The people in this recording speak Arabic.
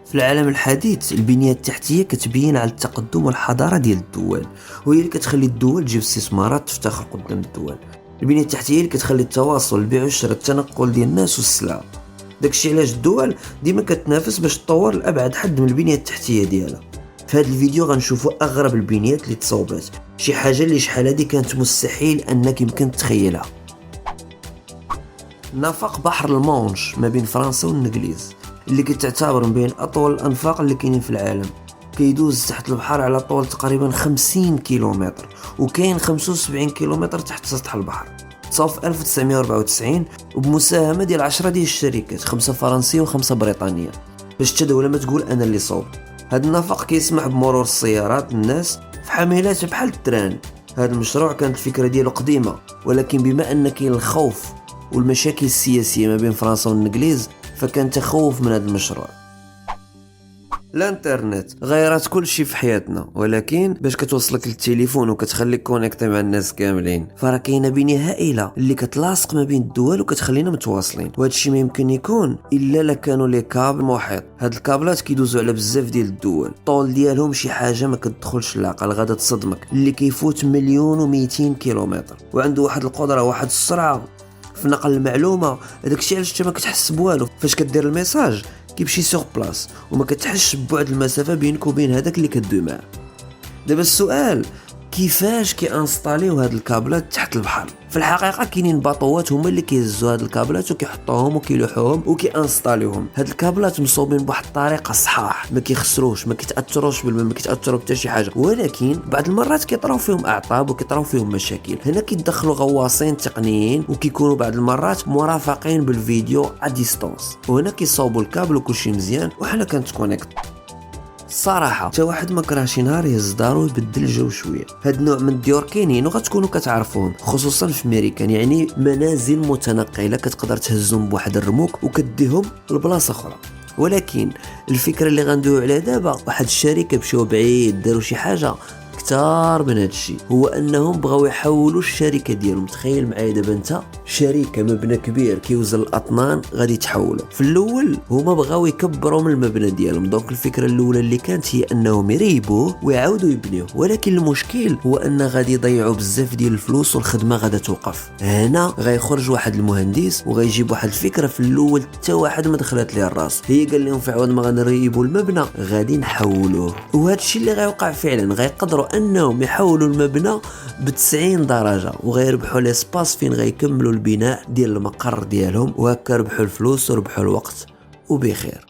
في العالم الحديث البنية التحتية كتبين على التقدم والحضارة ديال الدول، وهي اللي كتخلي الدول تجيب استثمارات تفتخر قدام الدول. البنية التحتية اللي كتخلي التواصل، البيع والشراء، التنقل ديال الناس والسلع. داكشي علاش الدول ديما كتنافس باش تطور لأبعد حد من البنية التحتية ديالها. في هذا الفيديو غنشوفوا اغرب البنيات اللي تصاوبات، شي حاجه اللي شحال هادي كانت مستحيل انك يمكن تخيلها. نفق بحر المانش ما بين فرنسا والانجليز، اللي كتعتبر من بين اطول الانفاق اللي كاينين في العالم. كيدوز تحت البحر على طول تقريبا 50 كيلومتر، وكاين 75 كيلومتر تحت سطح البحر. تصاوب في 1994 وبمساهمه ديال 10 ديال الشركات، 5 فرنسيه و5 بريطانيه، باش حتى دوله ما تقول انا اللي صوب. هذا النفق كيسمح بمرور السيارات الناس في حاملات بحال التران. هذا المشروع كانت الفكره ديالو قديمه، ولكن بما ان كاين الخوف والمشاكل السياسيه ما بين فرنسا والانجليز فكان تخوف من هذا المشروع. الانترنت غيرت كل شيء في حياتنا، ولكن باش كتوصلك للتليفون وكتخليك كونيكتي مع الناس كاملين، فراه كاينه بنيه هائله اللي كتلاصق ما بين الدول وكتخلينا متواصلين. وهذا الشيء ما يمكن يكون الا لا كانوا لي كابل محيط. هاد الكابلات كيدوزوا على بزاف ديال الدول، الطول ديالهم شي حاجه ما كتدخلش العقل، غادا تصدمك، اللي كيفوت 1,200,000 كيلومتر، وعنده واحد القدره، واحد السرعه في نقل المعلومه. هذاك الشيء علاش انت ما كتحس بوالو. فاش كدير الميساج كيمشي سوغ بلاص وما كتحسش ببعد المسافه بينك وبين هذاك اللي كدوي معاه. دابا السؤال، كيفاش كيانستاليو هاد الكابلات تحت البحر؟ في الحقيقه كاينين باطوات هما اللي كيهزوا هاد الكابلات وكيحطوهم وكيلوحوهم وكيانستاليوهم. هاد الكابلات مصوبين بواحد الطريقه صحاح، ما كيخسروش، ما كيتاثروش بالماء، ما كيتاثروا حتى شي حاجه. ولكن بعض المرات كيطراو فيهم اعطاب وكيطراو فيهم مشاكل. هنا كيدخلوا غواصين تقنيين وكيكونوا بعض المرات مرافقين بالفيديو ا ديستانس، وهنا كيصاوبوا الكابل وكلشي مزيان وحنا كنتكونيكت. الصراحه حتى واحد ما كره شي نهار يهز دارو يبدل الجو شويه. هاد النوع من الديور كاينين وغتكونوا كتعرفوهم، خصوصا في امريكان، يعني منازل متنقله كتقدر تهزهم بواحد الرموك وكديهم لبلاصه اخرى. ولكن الفكره اللي غندويو عليها دابا، واحد الشركه مشاو بعيد داروا شي حاجه كتار من هذا الشيء، هو انهم بغاو يحولوا الشركه ديالهم. تخيل معايا دابا انت شركه مبنى كبير كيوزن الاطنان غادي تحولوا. في الاول هما بغاو يكبروا من المبنى ديالهم، دونك الفكره الاولى اللي كانت هي انهم يريبوه ويعاودوا يبنيوه. ولكن المشكل هو ان غادي يضيعوا بزاف ديال الفلوس والخدمه غادا توقف. هنا غيخرج واحد المهندس وغيجيب واحد الفكره في الاول حتى واحد ما دخلت ليه الراس. هي قال لهم في عوض ما غنريبوا المبنى غادي نحولوه. وهذا الشيء اللي غيوقع فعلا، غيقدروا انهم يحولوا المبنى ب90 درجه وغيربحوا ليسباس فين غيكملوا البناء ديال المقر ديالهم، وهكا ربحوا الفلوس وربحوا الوقت وبخير.